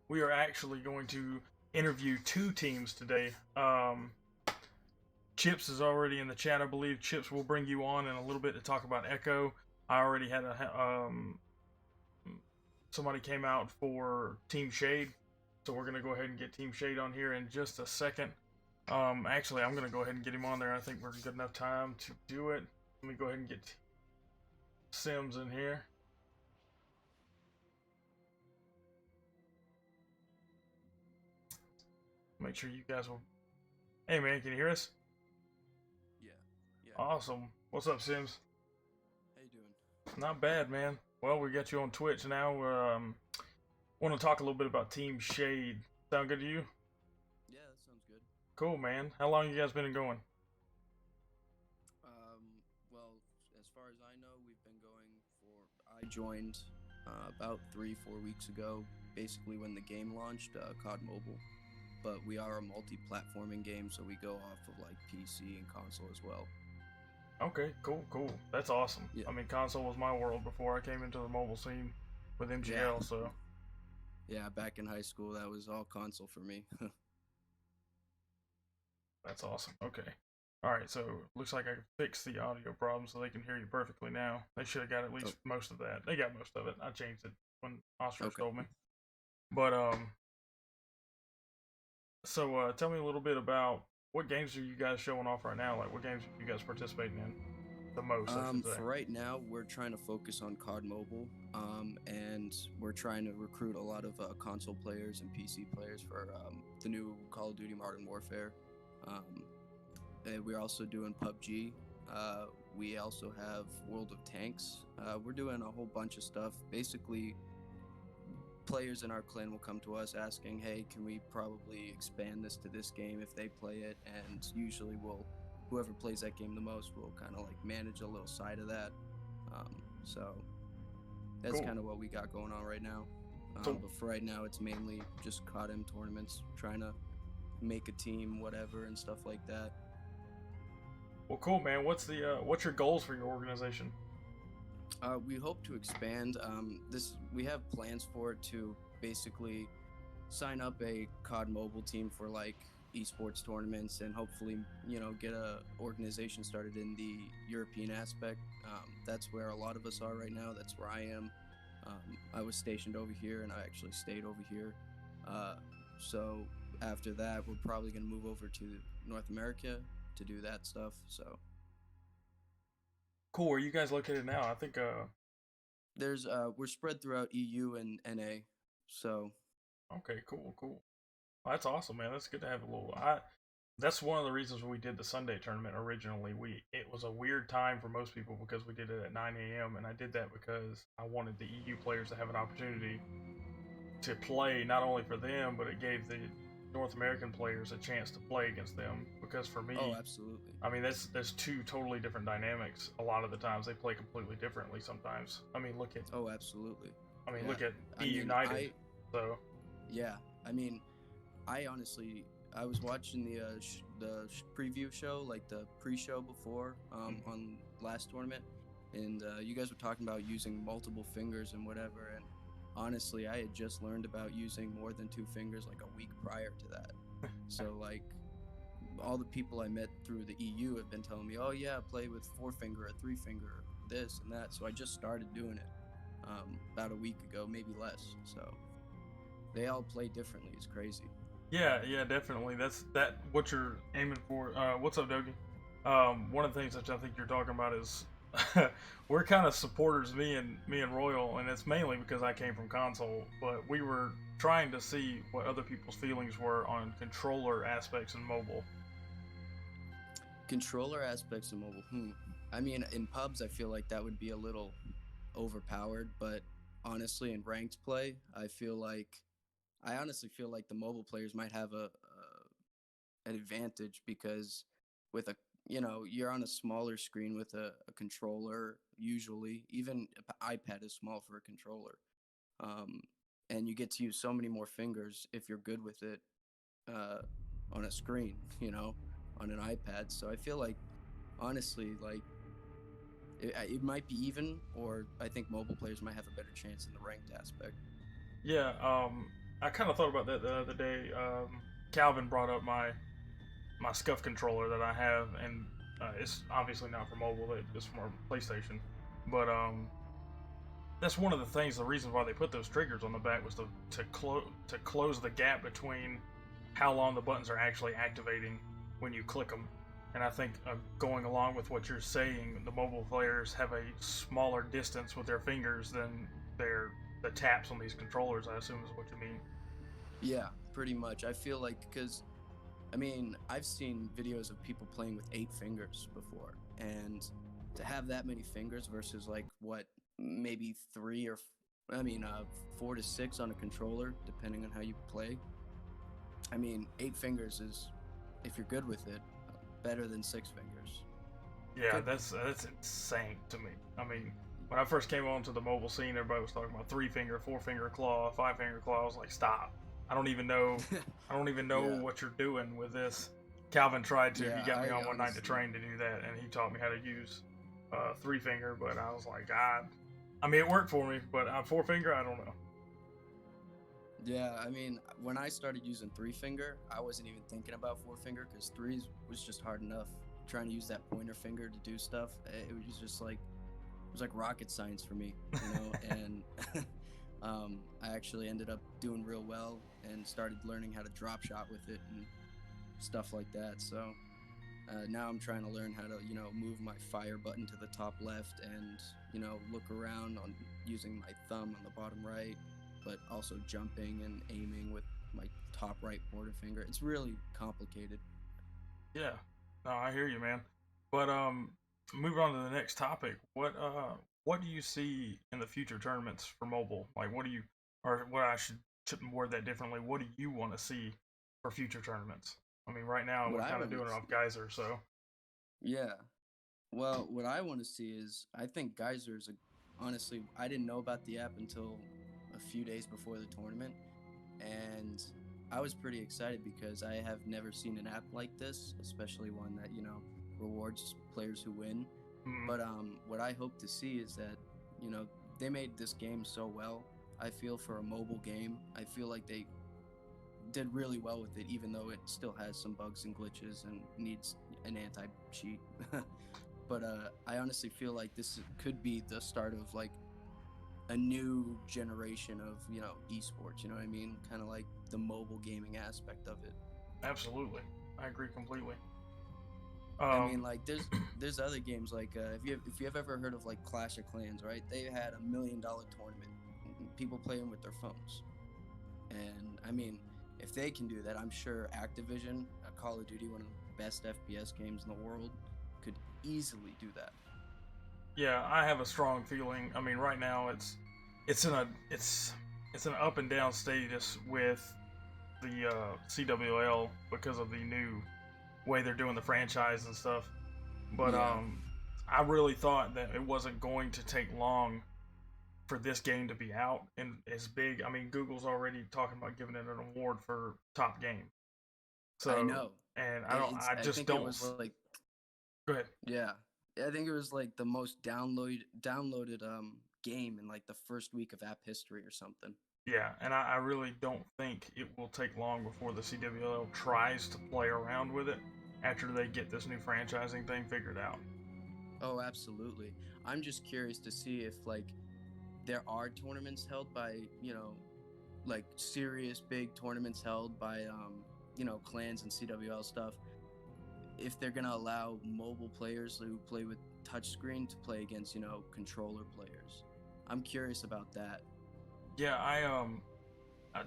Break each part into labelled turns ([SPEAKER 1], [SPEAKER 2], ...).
[SPEAKER 1] We are actually going to interview two teams today. Chips is already in the chat, I believe. Chips will bring you on in a little bit to talk about Echo. I already had somebody came out for Team Shade, so we're gonna go ahead and get Team Shade on here in just a second. Actually, I'm gonna go ahead and get him on there. I think we're good enough time to do it. Let me go ahead and get Sims in here. Make sure you guys will. Hey man, can you hear us?
[SPEAKER 2] Yeah, yeah.
[SPEAKER 1] Awesome. What's up, Sims?
[SPEAKER 2] How you doing?
[SPEAKER 1] Not bad, man. Well, we got you on Twitch now. Want to talk a little bit about Team Shade. Sound good to you?
[SPEAKER 2] Yeah, that sounds good.
[SPEAKER 1] Cool, man. How long you guys been going?
[SPEAKER 2] Well, as far as I know, we've been going for. I joined about 3-4 weeks ago, basically when the game launched, COD Mobile. But we are a multi-platforming game, so we go off of like PC and console as well.
[SPEAKER 1] Okay, cool. That's awesome.
[SPEAKER 2] Yeah,
[SPEAKER 1] I mean, console was my world before I came into the mobile scene with
[SPEAKER 2] yeah,
[SPEAKER 1] MGL, so
[SPEAKER 2] yeah. Back in high school, that was all console for me.
[SPEAKER 1] that's awesome. Okay. Alright, so looks like I fixed the audio problem so they can hear you perfectly now. They should have got at
[SPEAKER 2] Oh,
[SPEAKER 1] least most of that. They got most of it. I changed it when Oscar
[SPEAKER 2] okay.
[SPEAKER 1] told me. But tell me a little bit about what games are you guys showing off right now? Like, what games are you guys participating in the most, I should say?
[SPEAKER 2] For right now, we're trying to focus on COD Mobile, and we're trying to recruit a lot of console players and PC players for the new Call of Duty Modern Warfare. Um, and we're also doing PUBG. We also have World of Tanks. We're doing a whole bunch of stuff. Basically, players in our clan will come to us asking, "Hey, can we probably expand this to this game if they play it?" And usually, whoever plays that game the most will kind of like manage a little side of that. So that's
[SPEAKER 1] Cool.
[SPEAKER 2] kind of what we got going on right now.
[SPEAKER 1] So,
[SPEAKER 2] But for right now, it's mainly just CODM tournaments, trying to make a team, whatever, and stuff like that.
[SPEAKER 1] well, cool, man. What's your goals for your organization?
[SPEAKER 2] We hope to expand. We have plans for it to basically sign up a COD mobile team for like esports tournaments and hopefully get a organization started in the European aspect. That's where a lot of us are right now. That's where I am. I was stationed over here and I actually stayed over here. So after that, we're probably going to move over to North America to do that stuff. So
[SPEAKER 1] Cool. Where are you guys located now? I think
[SPEAKER 2] there's we're spread throughout EU and NA. So
[SPEAKER 1] okay, cool. Well, that's awesome, man. That's good to have a little. That's one of the reasons we did the Sunday tournament originally. It was a weird time for most people because we did it at 9 a.m. and I did that because I wanted the EU players to have an opportunity to play not only for them, but it gave the North American players a chance to play against them. Because for
[SPEAKER 2] oh,
[SPEAKER 1] me,
[SPEAKER 2] absolutely.
[SPEAKER 1] I mean, there's two totally different dynamics. A lot of the times they play completely differently. Sometimes, I mean,
[SPEAKER 2] Oh, absolutely.
[SPEAKER 1] look
[SPEAKER 2] Yeah.
[SPEAKER 1] at
[SPEAKER 2] I
[SPEAKER 1] E
[SPEAKER 2] mean,
[SPEAKER 1] United. So
[SPEAKER 2] yeah. I mean, I honestly, I was watching preview show, like the pre-show before, on last tournament, and you guys were talking about using multiple fingers and whatever. And honestly, I had just learned about using more than two fingers like a week prior to that. So like, all the people I met through the EU have been telling me, "Oh yeah, play with four finger or three finger, this and that." So I just started doing it about a week ago, maybe less. So they all play differently. It's crazy.
[SPEAKER 1] yeah, definitely. That's what you're aiming for. What's up, Dogi? One of the things that I think you're talking about is we're kind of supporters, me and Royal, and it's mainly because I came from console. But we were trying to see what other people's feelings were on controller aspects in mobile.
[SPEAKER 2] Controller aspects of mobile. I mean, in pubs, I feel like that would be a little overpowered, but honestly, in ranked play, I honestly feel like the mobile players might have an advantage because with a you're on a smaller screen with a controller. Usually, even iPad is small for a controller, um, and you get to use so many more fingers if you're good with it uh, on a screen. On an iPad. So I feel like honestly, like it might be even, or I think mobile players might have a better chance in the ranked aspect.
[SPEAKER 1] Yeah. I kind of thought about that the other day. Calvin brought up my scuff controller that I have, and it's obviously not for mobile; it's for PlayStation. But that's one of the things. The reason why they put those triggers on the back was to close the gap between how long the buttons are actually activating when you click them. And I think going along with what you're saying, the mobile players have a smaller distance with their fingers than the taps on these controllers. I assume is what you mean.
[SPEAKER 2] Yeah, pretty much. I feel like because I mean, I've seen videos of people playing with 8 fingers before, and to have that many fingers versus like what maybe I mean, 4 to 6 on a controller, depending on how you play. I mean, 8 fingers is, if you're good with it, better than 6 fingers.
[SPEAKER 1] Yeah,
[SPEAKER 2] Could be.
[SPEAKER 1] that's insane to me. I mean, when I first came onto the mobile scene, everybody was talking about 3 finger, 4 finger claw, 5 finger claw. I was like, stop! I don't even know. I don't even know
[SPEAKER 2] Yeah,
[SPEAKER 1] what you're doing with this. Calvin tried to. He
[SPEAKER 2] yeah.
[SPEAKER 1] got me
[SPEAKER 2] I
[SPEAKER 1] on one night to
[SPEAKER 2] honestly,
[SPEAKER 1] train to do that, and he taught me how to use 3 finger. But I was like, God. I mean, it worked for me, but 4 finger, I don't know.
[SPEAKER 2] yeah. I mean, when I started using 3 finger, I wasn't even thinking about 4 finger because threes was just hard enough. Trying to use that pointer finger to do stuff, it was just like it was like rocket science for me, you know. And I actually ended up doing real well and started learning how to drop shot with it and stuff like that. So now I'm trying to learn how to, move my fire button to the top left and, look around on using my thumb on the bottom right, but also jumping and aiming with my top right pointer finger. It's really complicated.
[SPEAKER 1] Yeah, no, I hear you, man. But moving on to the next topic, what do you see in the future tournaments for mobile? Like, what do you, or what I should word that differently? What do you want to see for future tournaments? I mean, right now
[SPEAKER 2] What
[SPEAKER 1] we're
[SPEAKER 2] I
[SPEAKER 1] kind of
[SPEAKER 2] want to
[SPEAKER 1] doing it
[SPEAKER 2] see,
[SPEAKER 1] off Geyser, so
[SPEAKER 2] yeah. Well, what I want to see is I think Geyser is honestly, I didn't know about the app until a few days before the tournament, and I was pretty excited because I have never seen an app like this, especially one that rewards players who win.
[SPEAKER 1] mm,
[SPEAKER 2] But what I hope to see is that you know they made this game so well. I feel for a mobile game, I feel like they did really well with it, even though it still has some bugs and glitches and needs an anti cheat. But I honestly feel like this could be the start of like a new generation of esports. You know what I mean? Kind of like the mobile gaming aspect of it.
[SPEAKER 1] absolutely, I agree completely.
[SPEAKER 2] I mean,
[SPEAKER 1] Um,
[SPEAKER 2] like there's other games like if you have ever heard of like Clash of Clans, right? They had $1 million tournament. People playing with their phones, and I mean, if they can do that, I'm sure Activision, Call of Duty, one of the best FPS games in the world, could easily do that.
[SPEAKER 1] yeah, I have a strong feeling. I mean, right now it's in a it's an up and down status with the CWL because of the new way they're doing the franchise and stuff. But
[SPEAKER 2] Yeah.
[SPEAKER 1] I really thought that it wasn't going to take long for this game to be out and as big. I mean, Google's already talking about giving it an award for top game.
[SPEAKER 2] I
[SPEAKER 1] So,
[SPEAKER 2] know.
[SPEAKER 1] and
[SPEAKER 2] It's.
[SPEAKER 1] I
[SPEAKER 2] I
[SPEAKER 1] just
[SPEAKER 2] think it
[SPEAKER 1] don't.
[SPEAKER 2] was like,
[SPEAKER 1] Go ahead.
[SPEAKER 2] yeah. I think it was like the most downloaded game in like the first week of app history or something.
[SPEAKER 1] Yeah, and I really don't think it will take long before the CWL tries to play around with it after they get this new franchising thing figured out.
[SPEAKER 2] Oh, absolutely. I'm just curious to see if like there are tournaments held by like serious big tournaments held by clans and CWL stuff. If they're gonna allow mobile players who play with touchscreen to play against controller players, I'm curious about that.
[SPEAKER 1] Yeah, I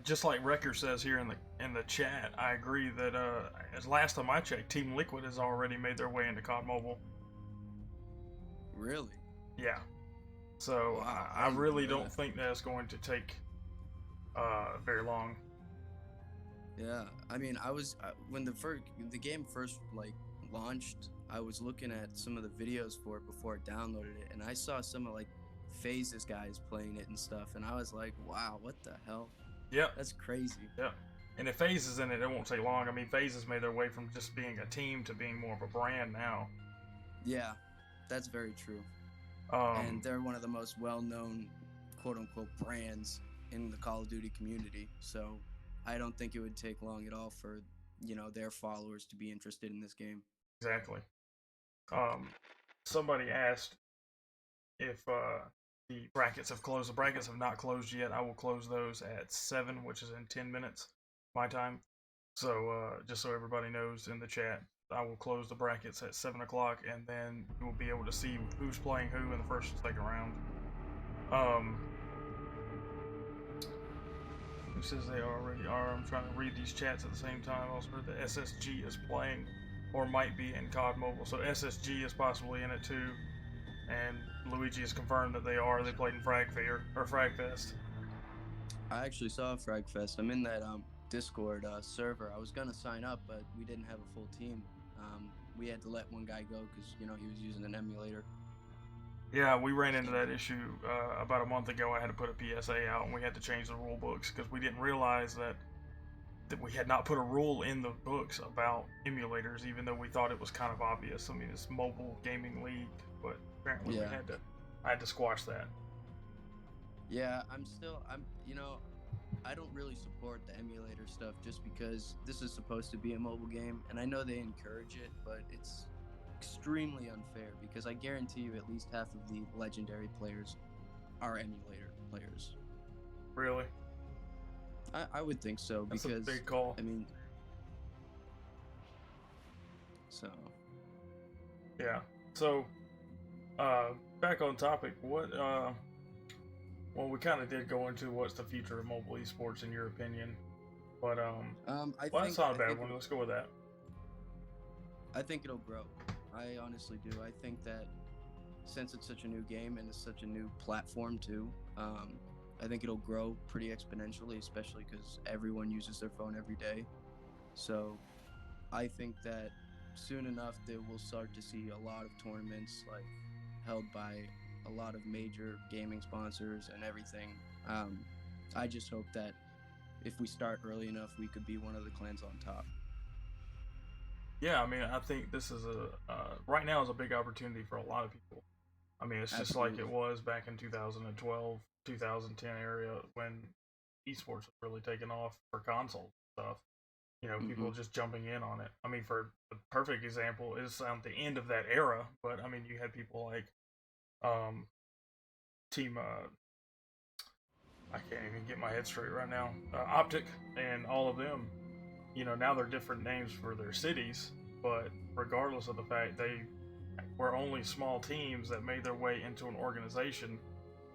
[SPEAKER 1] just like Wrecker says here in the chat, I agree that as last time I checked, Team Liquid has already made their way into COD Mobile.
[SPEAKER 2] Really?
[SPEAKER 1] Yeah, so
[SPEAKER 2] Wow, I
[SPEAKER 1] I
[SPEAKER 2] didn't even
[SPEAKER 1] really
[SPEAKER 2] know
[SPEAKER 1] don't
[SPEAKER 2] that.
[SPEAKER 1] think that's going to take very long.
[SPEAKER 2] Yeah, I mean, when the game first like launched, I was looking at some of the videos for it before I downloaded it, and I saw some of like Phases guys playing it and stuff, and I was like, wow, what the hell?
[SPEAKER 1] Yep,
[SPEAKER 2] That's crazy.
[SPEAKER 1] yep. And if FaZe is in it, it won't take long. I mean, FaZe has made their way from just being a team to being more of a brand now.
[SPEAKER 2] Yeah, that's very true.
[SPEAKER 1] Um,
[SPEAKER 2] And they're one of the most well-known, quote unquote, brands. in the Call of Duty community. So I don't think it would take long at all for their followers to be interested in this game.
[SPEAKER 1] Exactly. Um, somebody asked if the brackets have closed. The brackets have not closed yet. I will close those at 7, which is in 10 minutes my time. So just so everybody knows in the chat, I will close the brackets at 7 o'clock, and then you will be able to see who's playing who in the first and second round. Who says they already are? I'm trying to read these chats at the same time. I also heard that SSG is playing or might be in COD Mobile. So SSG is possibly in it too. And Luigi has confirmed that they are. They played in Frag Fest.
[SPEAKER 2] I actually saw Frag Fest. I'm in that Discord server. I was gonna sign up, but we didn't have a full team. We had to let one guy go because he was using an emulator.
[SPEAKER 1] Yeah, we ran into that issue about a month ago. I had to put a PSA out, and we had to change the rule books because we didn't realize that we had not put a rule in the books about emulators, even though we thought it was kind of obvious. I mean, it's mobile gaming league, but apparently
[SPEAKER 2] Yeah.
[SPEAKER 1] I had to squash that.
[SPEAKER 2] Yeah, I don't really support the emulator stuff just because this is supposed to be a mobile game, and I know they encourage it, but it's extremely unfair because I guarantee you at least half of the legendary players are emulator players.
[SPEAKER 1] Really?
[SPEAKER 2] I would think so.
[SPEAKER 1] That's
[SPEAKER 2] because
[SPEAKER 1] a big call.
[SPEAKER 2] I mean, so
[SPEAKER 1] yeah. So back on topic, well, we kind of did go into what's the future of mobile esports in your opinion, but that's not a bad one. Let's go with that.
[SPEAKER 2] I think it'll grow. I honestly do. I think that since it's such a new game and it's such a new platform too, I think it'll grow pretty exponentially, especially because everyone uses their phone every day. So I think that soon enough that we'll start to see a lot of tournaments like held by a lot of major gaming sponsors and everything. I just hope that if we start early enough, we could be one of the clans on top.
[SPEAKER 1] Yeah, I mean, I think this is right now is a big opportunity for a lot of people. I mean, it's just like it was back in 2012, 2010 area when esports was really taking off for console stuff. People just jumping in on it. I mean, for the perfect example is the end of that era, but I mean, you had people like Team I can't even get my head straight right now. Optic and all of them. Now they're different names for their cities, but regardless of the fact they were only small teams that made their way into an organization,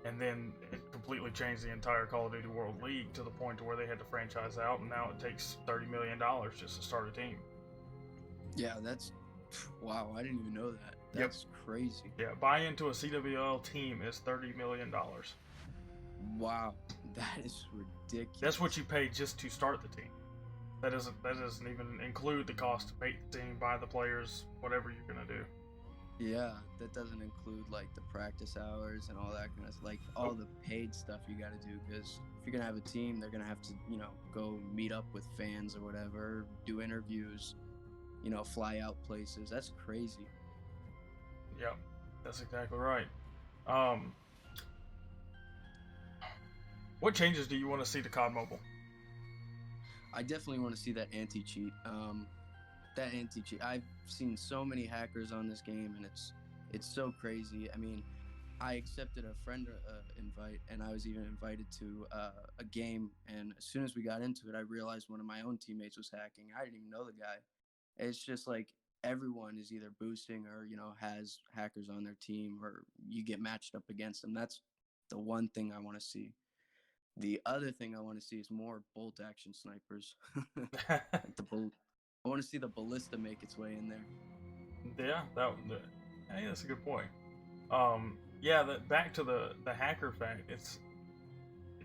[SPEAKER 1] and then it completely changed the entire Call of Duty World League to the point to where they had to franchise out, and now it takes $30 million just to start a team.
[SPEAKER 2] Yeah, that's wow. I didn't even know that. That's crazy.
[SPEAKER 1] Yeah, buy into a CWL team is $30 million.
[SPEAKER 2] Wow, that is ridiculous.
[SPEAKER 1] That's what you pay just to start the team. That doesn't even include the cost to make the team, buy the players, whatever you're gonna do.
[SPEAKER 2] Yeah, that doesn't include like the practice hours and all that kind of like all the paid stuff you got to do. Because if you're gonna have a team, they're gonna have to go meet up with fans or whatever, do interviews, fly out places. That's crazy.
[SPEAKER 1] Yep, that's exactly right. What changes do you want to see to COD Mobile?
[SPEAKER 2] I definitely want to see that anti-cheat. That anti-cheat. I've seen so many hackers on this game, and it's so crazy. I mean, I accepted a friend invite, and I was even invited to a game. And as soon as we got into it, I realized one of my own teammates was hacking. I didn't even know the guy. It's just like everyone is either boosting or has hackers on their team, or you get matched up against them. That's the one thing I want to see. The other thing I want to see is more bolt action snipers. Like I want to see the ballista make its way in there.
[SPEAKER 1] Yeah, that's a good point. Back to the hacker fact.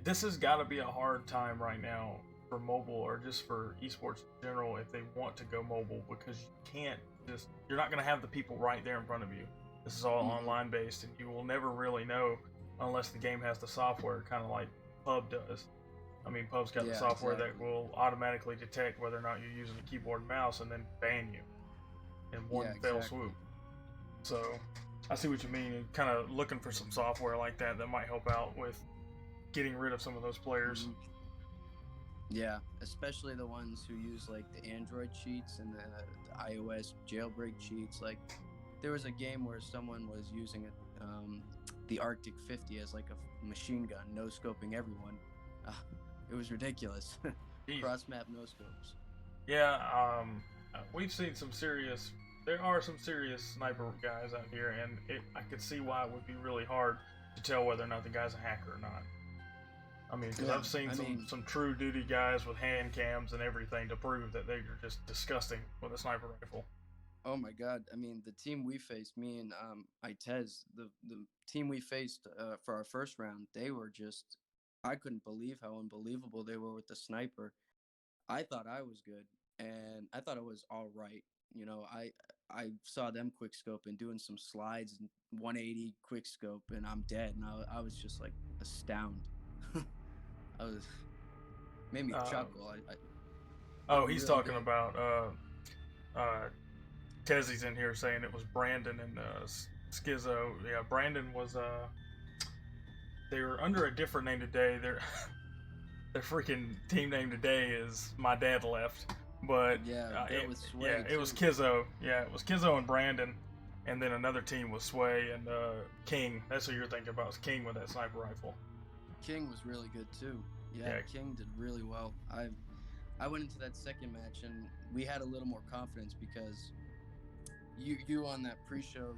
[SPEAKER 1] This has got to be a hard time right now for mobile or just for esports in general if they want to go mobile, because you're not going to have the people right there in front of you. This is all online based, and you will never really know unless the game has the software, kind of like PUB does. I mean, PUB's got the software that will automatically detect whether or not you're using a keyboard and mouse and then ban you in one fell swoop. So I see what you mean. Kind of looking for some software like that might help out with getting rid of some of those players.
[SPEAKER 2] Mm-hmm. Yeah, especially the ones who use like the Android cheats and the iOS jailbreak cheats. Like there was a game where someone was using the Arctic 50 as like a machine gun, no scoping everyone. Uh, it was ridiculous.
[SPEAKER 1] Jesus.
[SPEAKER 2] Cross map no scopes.
[SPEAKER 1] Yeah, we've seen some serious. There are some serious sniper guys out here, and I could see why it would be really hard to tell whether or not the guy's a hacker or not. I mean, because
[SPEAKER 2] Yeah,
[SPEAKER 1] I've seen
[SPEAKER 2] I
[SPEAKER 1] some
[SPEAKER 2] mean,
[SPEAKER 1] some true duty guys with hand cams and everything to prove that they're just disgusting with a sniper rifle.
[SPEAKER 2] oh my God. I mean, the team we faced, me and Itez, the team we faced for our first round, they were just, I couldn't believe how unbelievable they were with the sniper. I thought I was good, and I thought it was all right. You know, I saw them quick scope and doing some slides and 180 quick scope, and I'm dead. And I was just like astounded. I was made me
[SPEAKER 1] Uh,
[SPEAKER 2] chuckle. They
[SPEAKER 1] oh,
[SPEAKER 2] were
[SPEAKER 1] he's
[SPEAKER 2] really
[SPEAKER 1] talking
[SPEAKER 2] good.
[SPEAKER 1] about uh, Tezzy's in here saying it was Brandon and Skizzo. Yeah, Brandon was they were under a different name today. Their freaking team name today is My Dad Left, but
[SPEAKER 2] Yeah, they're with
[SPEAKER 1] yeah,
[SPEAKER 2] Sway
[SPEAKER 1] it was
[SPEAKER 2] too.
[SPEAKER 1] Kizzo. Yeah, it was Kizzo and Brandon, and then another team was Sway and King. That's who you're thinking about. Is King with that sniper rifle?
[SPEAKER 2] King was really good too. Yeah,
[SPEAKER 1] Yeah.
[SPEAKER 2] King did really well. I went into that second match and we had a little more confidence because you on that pre-show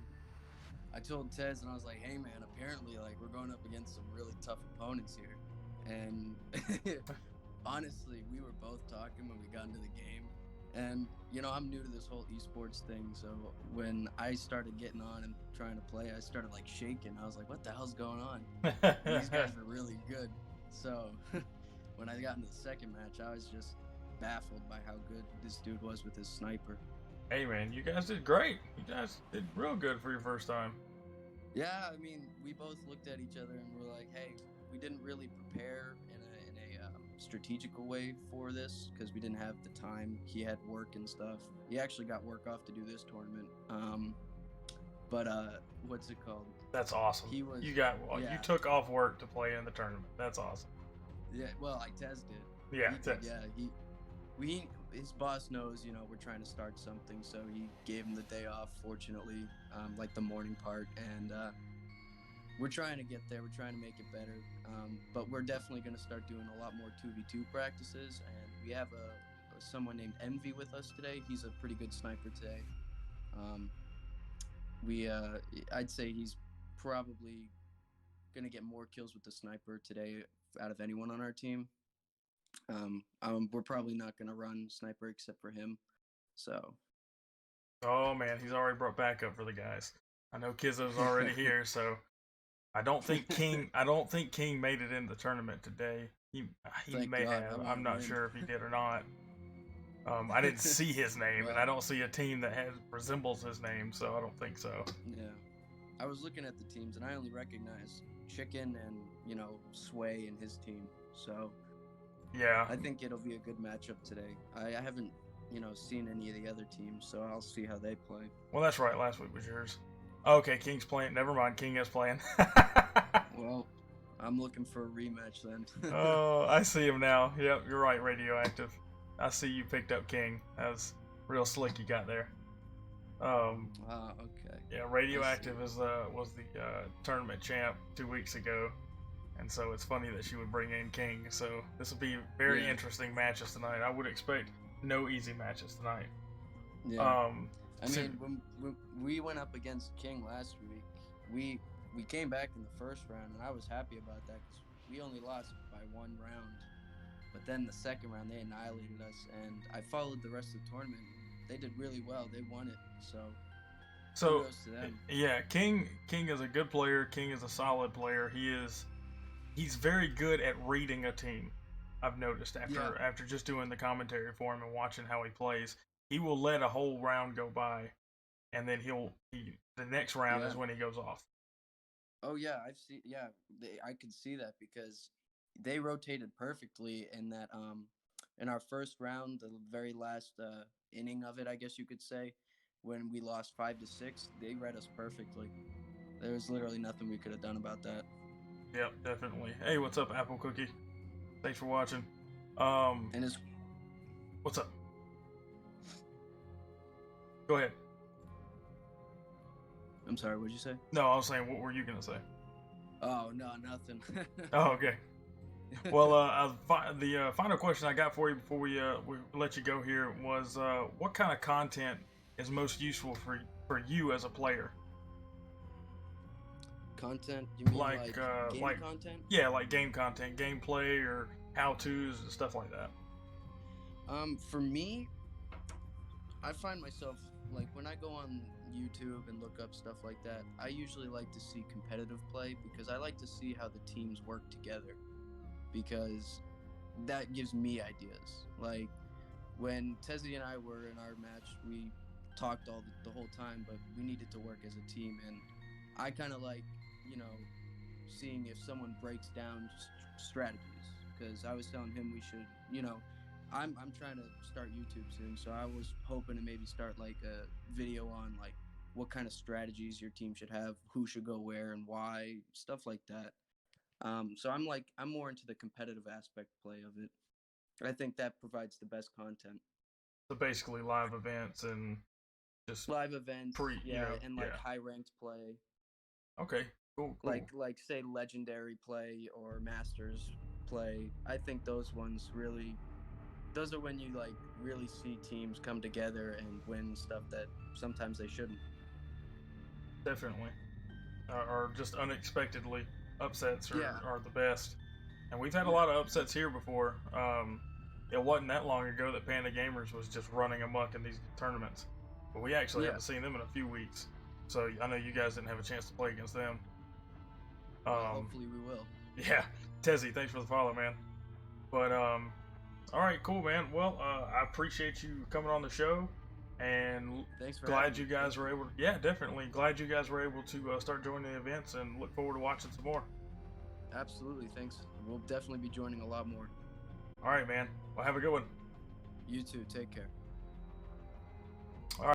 [SPEAKER 2] I told Tez and I was like, "Hey man, apparently like we're going up against some really tough opponents here." And honestly, we were both talking when we got into the game. And you know, I'm new to this whole esports thing, so when I started getting on and trying to play, I started like shaking. I was like, "What the hell's going on?" And these guys are really good. So, when I got into the second match, I was just baffled by how good this dude was with his sniper.
[SPEAKER 1] Hey man, you guys did great. You guys did real good for your first time.
[SPEAKER 2] Yeah, I mean, we both looked at each other and we're like, "Hey, we didn't really prepare in a strategical way for this because we didn't have the time. He had work and stuff. He actually got work off to do this tournament. But what's it called?
[SPEAKER 1] That's awesome.
[SPEAKER 2] He was,
[SPEAKER 1] You
[SPEAKER 2] yeah,
[SPEAKER 1] took off work to play in the tournament. That's awesome.
[SPEAKER 2] yeah. Well, I tested.
[SPEAKER 1] Yeah,
[SPEAKER 2] He did, yeah. His boss knows, you know, we're trying to start something, so he gave him the day off. Fortunately, like the morning part, and we're trying to get there. We're trying to make it better. But we're definitely going to start doing a lot more 2v2 practices. And we have someone named Envy with us today. He's a pretty good sniper today. Um, we I'd say he's probably going to get more kills with the sniper today out of anyone on our team. We're probably not going to run sniper except for him. So
[SPEAKER 1] oh man, he's already brought backup for the guys. I know Kizzo's already here, so I don't think King. I don't think King made it in the tournament today. He
[SPEAKER 2] thank
[SPEAKER 1] may
[SPEAKER 2] God. I
[SPEAKER 1] have.
[SPEAKER 2] want to
[SPEAKER 1] I'm not
[SPEAKER 2] win.
[SPEAKER 1] sure if he did or not. I didn't see his name, and I
[SPEAKER 2] Well,
[SPEAKER 1] don't see a team that resembles his name, so I don't think so.
[SPEAKER 2] yeah. I was looking at the teams and I only recognize Chicken and, you know, Sway and his team. So
[SPEAKER 1] Yeah.
[SPEAKER 2] I think it'll be a good matchup today. I haven't, you know, seen any of the other teams, so I'll see how they play.
[SPEAKER 1] Well, that's right. Last week was yours. Okay, King's playing. Never mind. King is playing.
[SPEAKER 2] Well, I'm looking for a rematch then.
[SPEAKER 1] Oh, I see him now. Yep, you're right. Radioactive. I see you picked up King. That was real slick you got there. Um,
[SPEAKER 2] Okay.
[SPEAKER 1] yeah,
[SPEAKER 2] I see.
[SPEAKER 1] Radioactive was the tournament champ 2 weeks ago, and so it's funny that she would bring in King. So this will be very
[SPEAKER 2] Yeah.
[SPEAKER 1] interesting matches tonight. I would expect no easy matches tonight.
[SPEAKER 2] Yeah.
[SPEAKER 1] Um,
[SPEAKER 2] I
[SPEAKER 1] to,
[SPEAKER 2] mean, when we went up against King last week, we we came back in the first round, and I was happy about that because we only lost by one round. But then the second round, they annihilated us, and I followed the rest of the tournament. They did really well. They won it, so
[SPEAKER 1] so
[SPEAKER 2] kudos to them.
[SPEAKER 1] yeah, King is a good player. King is a solid player. He's very good at reading a team. I've noticed
[SPEAKER 2] Yeah,
[SPEAKER 1] after just doing the commentary for him and watching how he plays, he will let a whole round go by, and then the next round
[SPEAKER 2] yeah.
[SPEAKER 1] is when he goes off.
[SPEAKER 2] Oh yeah, I've seen. Yeah, I could see that because they rotated perfectly in that. In our first round, the very last inning of it, I guess you could say, when we lost 5-6, they read us perfectly. There was literally nothing we could have done about that.
[SPEAKER 1] Yep, definitely. Hey, what's up, Apple Cookie? Thanks for watching. Um,
[SPEAKER 2] And it's
[SPEAKER 1] what's up? Go ahead.
[SPEAKER 2] I'm sorry, what'd you say?
[SPEAKER 1] No, I was saying, what were you gonna say?
[SPEAKER 2] Oh no, nothing.
[SPEAKER 1] Oh, okay. Well, the final question I got for you before we let you go here was, what kind of content is most useful for you as a player?
[SPEAKER 2] Content? You mean like game
[SPEAKER 1] Like
[SPEAKER 2] content?
[SPEAKER 1] yeah, like game content, gameplay, or how tos and stuff like that.
[SPEAKER 2] For me, I find myself like when I go on YouTube and look up stuff like that, I usually like to see competitive play because I like to see how the teams work together because that gives me ideas. Like when Tezzy and I were in our match, we talked the whole time, but we needed to work as a team. And I kind of like, you know, seeing if someone breaks down strategies because I was telling him we should, I'm trying to start YouTube soon, so I was hoping to maybe start like a video on like what kind of strategies your team should have, who should go where and why, stuff like that. So I'm more into the competitive aspect play of it. I think that provides the best content.
[SPEAKER 1] So basically, live events and just
[SPEAKER 2] Live events,
[SPEAKER 1] pre,
[SPEAKER 2] yeah, and like
[SPEAKER 1] yeah.
[SPEAKER 2] high ranked play,
[SPEAKER 1] Okay, cool, cool.
[SPEAKER 2] like say legendary play or masters play. I think those are when you like really see teams come together and win stuff that sometimes they shouldn't.
[SPEAKER 1] Definitely. Or just unexpectedly upsets
[SPEAKER 2] Yeah,
[SPEAKER 1] are the best. And we've had a
[SPEAKER 2] yeah,
[SPEAKER 1] lot of upsets here before. It wasn't that long ago that Panda Gamers was just running amok in these tournaments, but we actually
[SPEAKER 2] yeah.
[SPEAKER 1] haven't seen them in a few weeks. So I know you guys didn't have a chance to play against them.
[SPEAKER 2] Well,
[SPEAKER 1] Um,
[SPEAKER 2] hopefully we will.
[SPEAKER 1] yeah, Tezzy, thanks for the follow, man. But all right, cool, man. Well, I appreciate you coming on the show, and
[SPEAKER 2] Thanks for having
[SPEAKER 1] glad
[SPEAKER 2] me.
[SPEAKER 1] you guys were able. Yeah, definitely glad you guys were able to start joining the events, and look forward to watching some more.
[SPEAKER 2] Absolutely, thanks. We'll definitely be joining a lot more.
[SPEAKER 1] All right, man. Well, have a good one.
[SPEAKER 2] You too. Take care.